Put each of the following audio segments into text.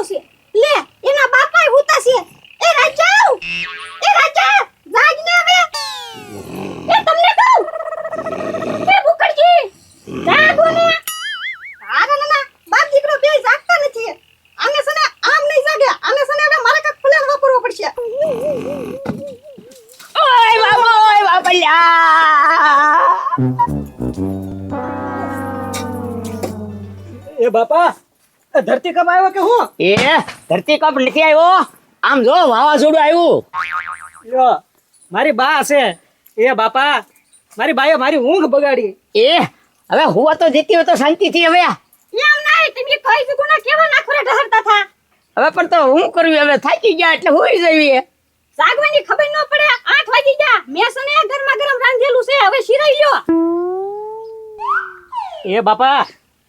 છે લે એના બાપાય હુતા છે એ રાજા જાગ ને હવે એ તમને કહું એ ભૂકડજી જાગો ને ના બાપ દીકરો બે જાગતા નથી આને સને આમ નહીં જાગે આને સને હવે મારે કાક ફૂલેલ વાપરવો પડશે ઓય બાપલ્યા એ બાપા ધરતી કપ આવ્યો કે હું એ ધરતી કપ નથી આવ્યો આમ જો વાવાઝોડું આવ્યું યો મારી બા છે એ બાપા મારી બાએ મારી ઊંઘ બગાડી એ હવે હુવા તો જતી હોય તો શાંતિથી હવે એમ નહીં તમે કઈ જગુના કેવા નાખરે ઢહરતા થા હવે પણ તો હું કરવી હવે થાકી ગયા એટલે હોઈ જઈએ જાગવાની ખબર ન પડે 8 વાગી ગયા મેં સને ગરમા ગરમ રાંધેલું છે હવે શીરાઈ લ્યો એ બાપા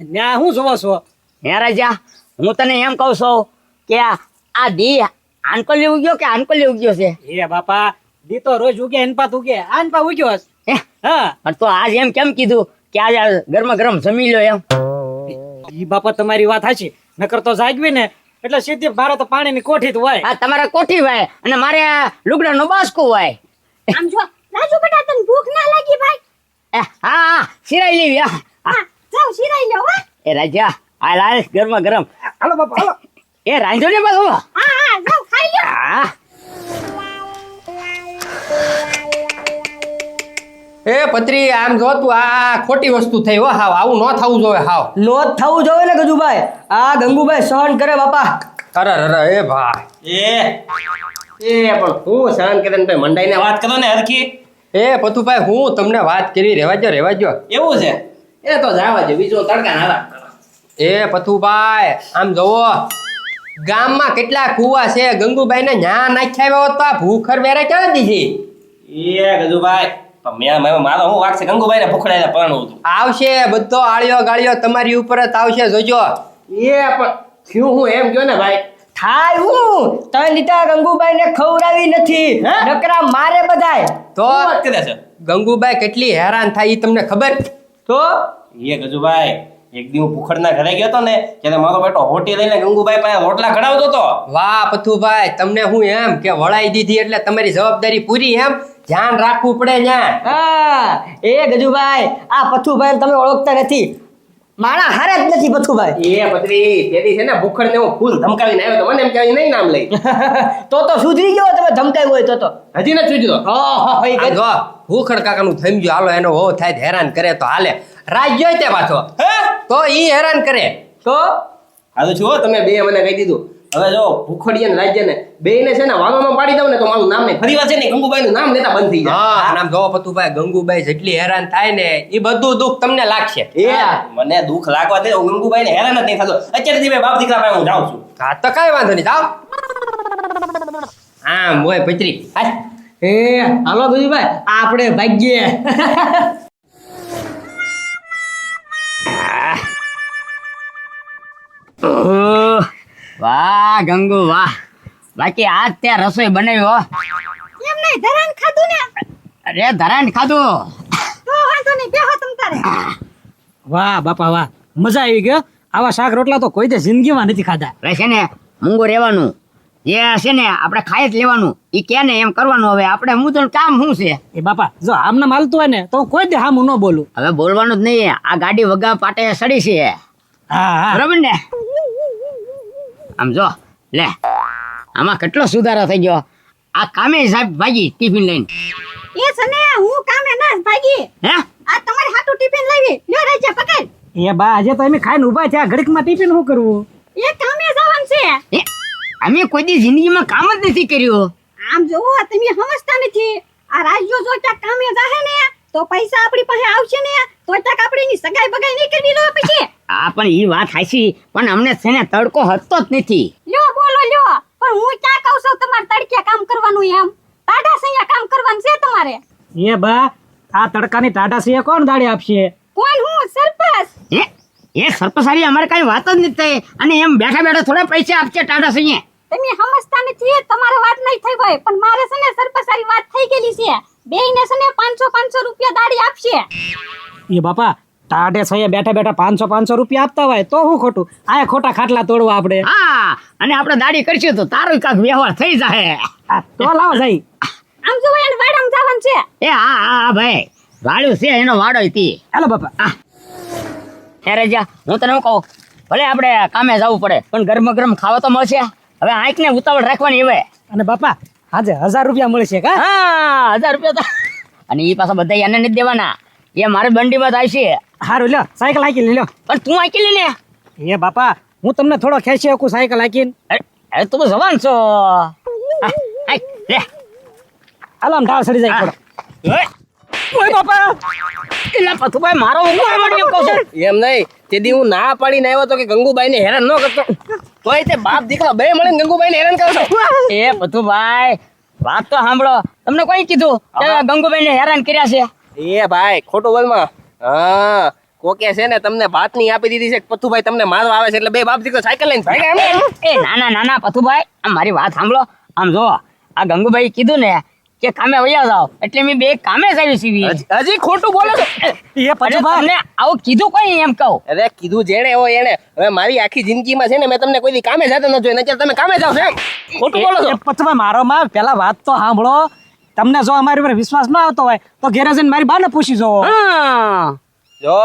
ન્યા હું જોવો છો હે રાજા હું તને એમ કહું છું કે આ દી આનકોલી ઉગ્યો કે આનકોલી ઉગ્યો છે એ બાપા દી તો રોજ ઉગે એનપાત ઉગે આનપા ઉગ્યો હશે. હે હા પણ તો આજ એમ કેમ કીધું કે આજે ગરમા ગરમ જમી લો એમ ઈ બાપા તમારી વાત સાચી નકર તો જાગવી ને એટલે સીધી મારે તો પાણીની કોઠી જ હોય આ તમારે કોઠી વાય અને મારે લુગડાનો બાસકું વાય આમ જો રાજુ બેટા તને ભૂખ ના લાગી ભાઈ હા સિરાઈ લેવી હા જાવ શીરાઈ લ્યો હો એ રાજા હાલ હાલ ગરમા ગરમ હાલો બાપા હાલો એ રાંધો ને બાબુ હા જાવ ખાઈ લ્યો હા એ પત્રી આમ જો તું આ ખોટી વસ્તુ થઈ હો હાવ આવું ન થવું જોઈએ હાવ નો થવું જોઈએ ને ગજુભાઈ આ ગંગુભાઈ સહન કરે બાપા અરે અરે એ ભાઈ એ પણ હું સહન કરે ને મંડાઈને વાત કરો ને હરખી એ પતુભાઈ હું તમને વાત કરી રહેવા જો એવું છે એ તો જાવા દે બીજો તડકા નારા એ પતુભાઈ આમ જોવો ગામમાં કેટલા કુવા છે ગંગુભાઈ ને ન્યા નાખ્યા હોત તો આ ભૂખર વેરે ક્યાં દીધી એ ગજુભાઈ પણ મારો હું વાક છે ગંગુભાઈ ને ભૂખડાઈને પરણવું હતું આવશે બધો આળિયો ગાળિયો તમારી ઉપર જ આવશે જોજો એ પણ થયું હું એમ કયો ને ભાઈ થાય હું તને લીધા ગંગુભાઈ ને ખવડાવી નથી હે? નકરા મારે બધાય તો શું વાત કરે છે ગંગુભાઈ કેટલી હેરાન થાય ઈ તમને ખબર તો એ ગજુભાઈ એક દી હું ભૂખડના ઘરે ગયો તો ને ત્યારે મારો બેટો હોટી લઈને ગંગુભાઈ પાસે રોટલા ખડાવતો હતો વાહ પથુભાઈ તમને હું એમ કે વળાઈ દીધી એટલે તમારી જવાબદારી પૂરી એમ ધ્યાન રાખવું પડે ન્યા હા એ ગજુભાઈ આ પથુભાઈ તમે ઓળખતા નથી મારા હારે જ નથી પથુભાઈ એ પત્રી તેદી છે ને ભૂખડ ને હું ફૂલ ધમકાવીને આવ્યો તો મને એમ કહેવાય નહીં નામ લઈ તો સુધરી ગયો તમે ધમકાઈ હોય તો હજી નથી ચૂજ્યો આ જો ભૂખડ કાકાનું થઈ ગયું હાલો એનો હોવ થાય તો હેરાન કરે તો હાલે રાજ્યો તે પાછો હે તો ઈ હેરાન કરે તો હા તો જુઓ તમે બે મને કહી દીધું હવે જો ભૂખડીયા ને રાજ્ય ને બે ને છે ને વાવામાં પાડી દઉં ને તો મારું નામ નહીં ફરી વાર છે ને ગંગુભાઈ નું નામ લેતા બંધ થઈ જાય હા નામ જો પતુભાઈ ગંગુભાઈ જેટલી હેરાન થાય ને ઈ બધું દુઃખ તમને લાગશે એ મને દુઃખ લાગવા દે હું ગંગુભાઈ ને હેરાન જ નહીં થતો અત્યારથી મેં બાપ દીકરા પાસે હું જાઉં છું હા તો કઈ વાંધો નહીં જાઓ આમ હોય પત્રી હાલ એ હાલો ગજુભાઈ આપણે ભાગ્યે વાહ ગંગુ વાહ બાકી આજ ત્યાં રસોઈ બનાવ્યો એમ નહીં ધરાન ખાધું ને અરે ધરાણ ખાધું તો વાંધો નહીં બેહો તમ તારે વાહ બાપા વાહ મજા આવી ગયો આવા શાક રોટલા તો કોઈ દે જિંદગીમાં નથી ખાધા હવે છે ને મૂંગું રહેવાનું જે છે ને આપણે ખાઈ જ લેવાનું ઈ કે ને એમ કરવાનું હવે આપણે હું તો કામ શું છે એ બાપા જો આમને માલતું હોય ને તો હું કોઈ દે હામું ન બોલું હવે બોલવાનું જ નહીં આ ગાડી વગા પાટે સડી છે હા હા બરાબર ને આમ જો લે આમાં કેટલો સુધારો થઈ ગયો આ કામે સાહેબ ભાગી ટિફિન લઈને એ સને હું કામે ના ભાગી હે આ તમારે હાટુ ટિફિન લાવી લ્યો રાજા પકડ એ બા આજે તો અમે ખાઈને ઊભા થયા ઘડીકમાં ટિફિન શું કરવું એ કામે જવાનું છે એ અમે કોઈ દી જિંદગીમાં કામ જ નથી કર્યું આમ જોવો તમે સમજતા નથી આ રાજ્યો જો ત્યાં કામે જાહે ને તો પૈસા આપણી પાસે આવશે ને તો ત્યાં આપણી સગાઈ બગાઈ નહીં કરવી લો પછી આ પણ ઈ વાત હાચી પણ અમને છે ને તડકો હતો જ નથી લ્યો બોલો લ્યો પણ હું ક્યાં કહું છું તમારે તડકે કામ કરવાનું એમ ટાઢા સૈયા કામ કરવાનું છે તમારે એ બા આ તડકાની ટાટા સિંહ કોણ દાડે આપશે કોણ હું સરપંચ એ સરપસારી અમારે કઈ વાત જ નથી થઈ અને એમ બેઠા બેઠા થોડા પૈસા આપશે ટાટા સિંહ તમે સમજતા નથી તમારે વાત નહીં થઈ હોય પણ મારે છે ને સરપંચારી વાત થઈ ગયેલી છે બેયને છે ને 500 રૂપિયા દાડી આપશે એ બાપા ટાઢે સહી બેઠા બેઠા 500 રૂપિયા આપતા હોય તો હું ખોટું આયા ખોટા ખાટલા તોડવા આપણે હા અને આપણે દાડી કરશું તો તારો કાંક વ્યવહાર થઈ જાય. તો લાવો જઈ આમ જો એને વાડામાં જવાનું છે. એ હા હા હા ભાઈ વાળ્યું છે એનો વાડો તી. હાલો બાપા હે રાજા હું તને શું કહું ભલે આપણે કામે જવું પડે પણ ગરમ ગરમ ખાવા તો મળશે. હવે આંખને ઉતાવળ રાખવાની હવે. અને બાપા આજે 1000 રૂપિયા મળશે કા હા 1000 રૂપિયા તો અને એ પાછા બધા એને નથી દેવાના. એ મારે બંડીમાં થાય છે. હારું લ્યો સાયકલ હાકી લ્યો પણ તું આંકી લે ને. એ બાપા હું તમને થોડો ખેંચી શકું સાયકલ હાકીને અરે તું તો જવાન છો. હા, હાક, લે હાલો આમ ઢાળ સડી જાય થોડો ઓય, ઓય બાપા એલા પથુભાઈ મારો ઉભો એમ કહું છું. એમ નહીં તેથી હું ના પાડીને આવ્યો તો કે ગંગુબાઈ ને હેરાન ન કરતો તોય તે બાપ દીકરા બે મળીને ગંગુબાઈ ને હેરાન કરો છો. એ પથુભાઈ વાત તો સાંભળો. તમને કોઈ કીધું કે ગંગુભાઈને હેરાન કર્યા છે? એ ભાઈ ખોટું બોલમાં હા કોકે છે ને તમને ભાત ની આપી દીધી છે પથુભાઈ તમને મારવા આવે છે એટલે બે બાપ દીકરો સાયકલ લઈને ભાગ્યા એમ ને? એ ના ના ના પથુભાઈ આમ મારી વાત સાંભળો. આમ જો આ ગંગુભાઈ કીધું ને કે કામે વયા જાવ એટલે મેં બે કામે જ આવી સીવી. હજી ખોટું બોલો છો એ અને પછુભાઈ તમને આવું કીધું કોઈ એમ કહું. અરે કીધું જેણે હોય એને હવે મારી આખી જિંદગીમાં છે ને મેં તમને કોઈ દી કામે જતા ન જોઈને અત્યારે તમે કામે જાવ છો એમ ખોટું બોલો છો. એ પછુભાઈ મારો માં પેલા વાત તો સાંભળો. તમને જો અમારી ઉપર વિશ્વાસ ન આવતો હોય તો ઘેરે જઈને મારી બાને પૂછી જોવો. હા જો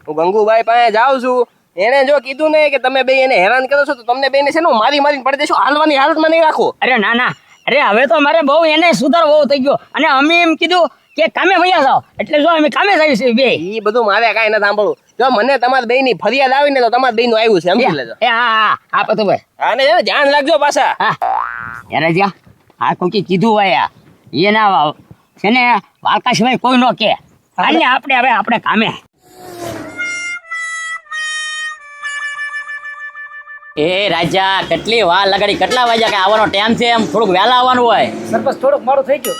હું ગંગુભાઈ પાસે જાઉં છું એને જો કીધું ને કે તમે બે એને હેરાન કરો છો તો તમને બેને છે ને હું મારીને પડી દેશું હાલવાની હાલતમાં નહીં રાખો. અરે ના ના અરે હવે તો મારે બહુ એને સુધાર બહુ થઈ ગયો અને અમે એમ કીધું કે કામે વયા જાવ એટલે જો અમે કામે જ આવી છે બે. ઈ બધું મારે કાંઈ ન સાંભળવું જો મને તમારા બે ની ફરિયાદ આવી ને તો તમારા બે નું આવ્યું છે સમજી લેજો. એ હા હા હા પથુભાઈ આને છે ને ધ્યાન રાખજો પાછા. હા યાર જા આ કોઈ કીધું હોય એના છે ને વાલકા સિવાય કોઈ ન કે અને આપણે હવે આપણે કામે. એ રાજા કેટલી વાર લગાડી કેટલા વાગ્યા કે આવવાનો ટાઈમ છે એમ થોડુંક વહેલા આવવાનું હોય. સરપંચ થોડુંક મોડું થઈ ગયું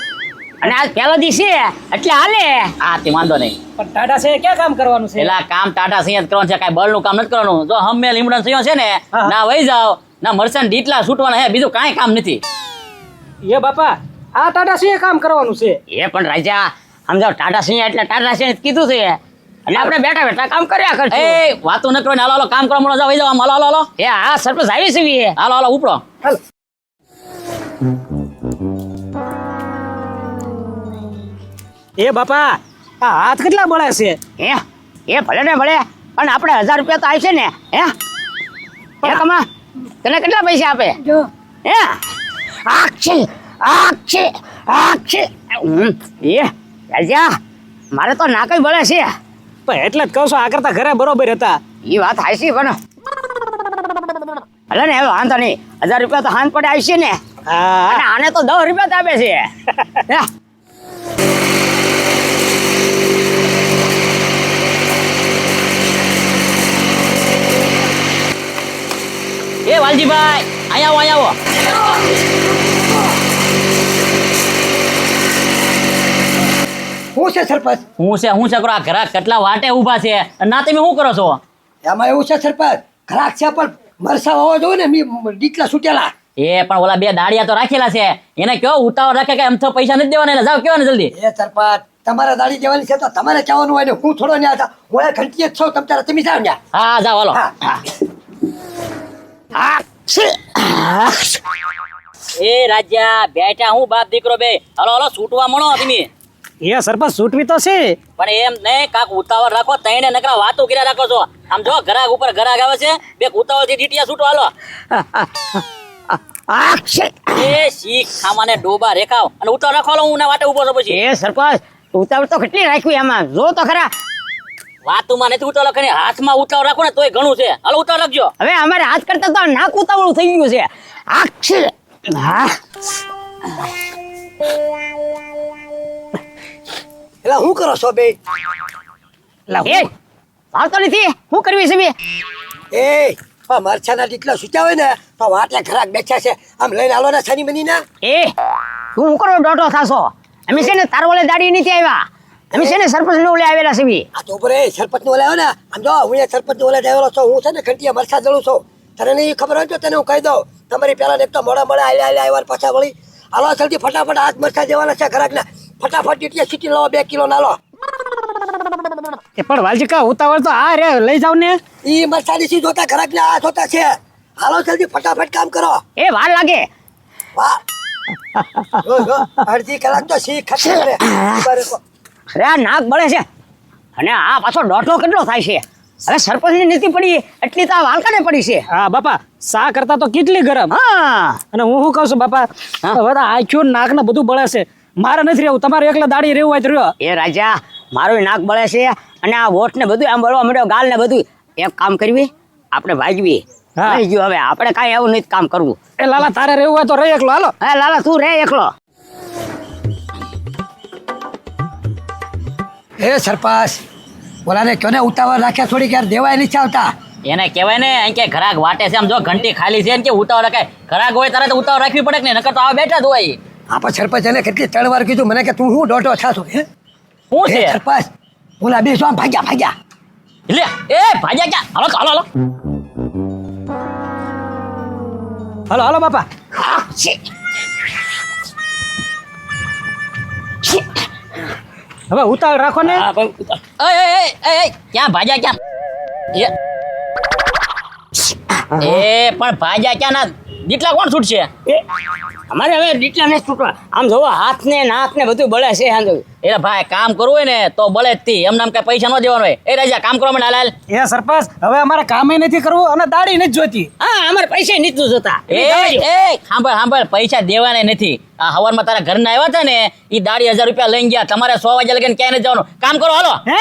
અને આજ પહેલો દી છે એટલે હાલે. હા તે વાંધો નહીં. પણ ટાટા છે ક્યાં કામ કરવાનું છે પેલા કામ ટાટા સિંહ જ કરવાનું છે કાંઈ બળનું કામ નથી કરવાનું. જો હમે લીમડા સિંહ છે ને હા. ના વહી જાવ ના મરચાં ડીટલા છૂટવાના હે બીજું કાંઈ કામ નથી. એ બાપા આ ટાટા છે કામ કરવાનું છે એ પણ રાજા સમજાવ ટાટા સિંહ એટલે ટાટા સિંહ કીધું છે એટલે આપણે બેઠા બેઠા કામ કર્યા કરશું. એ વાતો ન કરો ને હાલો હાલો કામ કરવા મળો જાવ વહી જાવ આમ હાલો હાલો હાલો. એ હા સરપંચ આવી છે હાલો હાલો ઉપડો. હાલો એ બાપા આ હાથ કેટલા બળે છે એ ભલે ને ભલે પણ આપણે 1000 રૂપિયા તો આવશે ને હે કમા તને કેટલા પૈસા આપે જો હે આક્ષે આક્ષે આક્ષે એ રાજા મારે તો ના કઈ ભલે છે પણ એટલે જ કહું છું આ કરતા ઘરે બરોબર હતા એ વાત હાચી પણ ભલે ને હવે વાંધો નહીં 1000 રૂપિયા તો હાથ પડે આવશે ને હા અને આને તો 10 રૂપિયા જ આપે છે હે એ વાલજીભાઈ અહીંયા આવો શું છે સરપંચ? હું છે કરો આ ઘરાક કેટલા વાટે ઊભા છે અને ના તમે શું કરો છો? એમાં એવું છે સરપંચ, ઘરાક છે પણ મરસા હોવા જોઈએ ને ડીટલા છૂટેલા. એ પણ ઓલા બે દાડિયા તો રાખેલા છે એને કયો ઉતાવળ રાખે કે એમ તો પૈસા નથી દેવાના એટલે જાવ કયો ને જલ્દી. એ સરપંચ તમારે દાડી દેવાની છે તો તમારે કહેવાનું હોય ને હું થોડો ન્યા હતા હું એ ઘંટીએ જ છું તમે જાઓ ન્યા. હા જાવ હાલો. હા. એ રાજા બેટા હું બાપ દીકરો બે હાલો હાલો છૂટવા મળો તમે. એ સરપંચ છૂટવી તો છે પણ એમ નહીં કાક ઉતાવળ રાખો તઈને નકરા વાતો કર્યા રાખો છો. આમ જો ઘરાક ઉપર ઘરાક આવે છે બે ઉતાવળ થી ડીટિયા છૂટવા હાલો. એ શીખ ખામાને ડોબા રેખાવ અને ઉતાવળ રાખો હાલો હું ના વાટે ઉભો છું પછી. એ સરપંચ ઉતાવળ તો કેટલી રાખ્યું એમાં જો તો ખરા વાતુમાં નથી ઉતાવળ કરીને હાથમાં ઉતાવળ રાખો ને તોય ઘણું છે. હાલો ઉતાવળ રાખજો. હવે અમારે હાથ કરતા તો નાક ઉતાવળું થઈ ગયું છે. આક્ષે હા એટલે હું કરો છો બે? એ આવતો નથી શું કરવી છે બે? એ મરછાના ડીટલા છૂટ્યા હોય ને તો વાટલે ઘરાક બેઠા છે આમ લઈને આલો ને સની બની ના. એ તું હું કરો ડોટો થાશો? અમે છે ને તાર ઓલે દાડી નથી આવ્યા અમે છે ને સરપંચ ને ઓલે આવેલા છે. આ તો ઉપર સરપંચ નો ઓલા આવ્યો ને આમ જો હું એ સરપંચ નો ઓલા આવેલો છું હું છે ને ઘંટીએ મરછા જળું છું તને નહીં ખબર હોય તો તને હું કહી દઉં તમારી પેલા એક તો મોડા આવ્યા પાછા વળી હાલો જલ્દી ફટાફટ હાથ મરછા દેવાના છે ઘરાક ને ફટાફટ ડીટીએ છીટી લો 2 કિલો ના લો. એ પણ વાલજી કા ઉતાવળ તો આ રે લઈ જાવ ને. ઈ મરસાની સી જોતા ઘરાક ને આ જોતા છે. હાલો જલ્દી ફટાફટ કામ કરો. એ વાર લાગે. વાહ જો, અડધી કલાક તો સી ખસે કરે. ઉભા રહો. અરે આ નાક બળે છે અને આ પાછો દોઢો કેટલો થાય છે. હવે સરપંચની નીતિ પડી એટલી તો આ વાલકાને પડી છે. હા બાપા સા કરતા તો કેટલી ગરમ. હા અને હું શું કહું છું બાપા હવે તો આખ્યું નાક ને બધું બળે છે. મારે નથી રહેવું, તમારે એકલા દાડી રહેવું હોય તો રહ્યો. એ રાજા મારું નાક બળે છે અને આ વોટ ને બધું આમ બળવા મળ્યો, ગાલ ને બધું. એક કામ કરવી આપણે ભાગવી. હા. થઈ ગયું હવે આપણે કાંઈ એવું નથી કામ કરવું. એ લાલા તારે રહેવું હોય તો રહી એકલો હાલો. હે લાલા તું રે એકલો. એ સરપાસ બોલાને ક્યોને ઉતાવળ રાખ્યા થોડીક યાર દેવાય નથી આવતા. એને કહેવાય ને અહીં કે ઘરાક વાટે છે, આમ જો ઘંટી ખાલી છે ને કે ઉતાવળ રખાય. ઘરાક હોય તારે તો ઉતાવળ રાખવી પડે કે નહીં, નકર તો આવા બેઠા જ હોય. આપા સરપંચ એને કેટલી 3 વાર કીધું મને કે તું શું દોઢો થાશો હે શું એ છે સરપંચ બોલા બે આમ ભાગ્યા લે એ ભાજા ક્યાં? હાલો તો હાલો હાલો. હાલો હાલો બાપા. હા, છે. છે. હવે ઉતાવળ રાખો ને. હા, પણ ઉતાર. એ, ક્યાં ભાજા ક્યાં? એ પણ ભાજા ક્યાં ના દીટલા કોણ છૂટશે? અમારે હવે દીટલા ને છૂટવા. આમ જોવો હાથ ને નાક ને બધું બળે છે. એટલે ભાઈ કામ કરવું હોય ને તો બળે જ તી. એમ નામ કઈ પૈસા ન દેવાનું હોય. એ રાજા કામ કરવા માંડ હાલ. એ સરપંચ હવે અમારે કામે નથી કરવું અને દાડી નથી જોતી. હા અમારે પૈસા નીચું જોતા. એ સાંભળ પૈસા દેવાના નથી. આ હવારમાં તારા ઘરના આવ્યા હતા ને એ દાડી 1000 રૂપિયા લઈ ગયા. તમારે 100 વાગ્યા લગીને ક્યાંય નથી જવાનું. કામ કરો હાલો. હે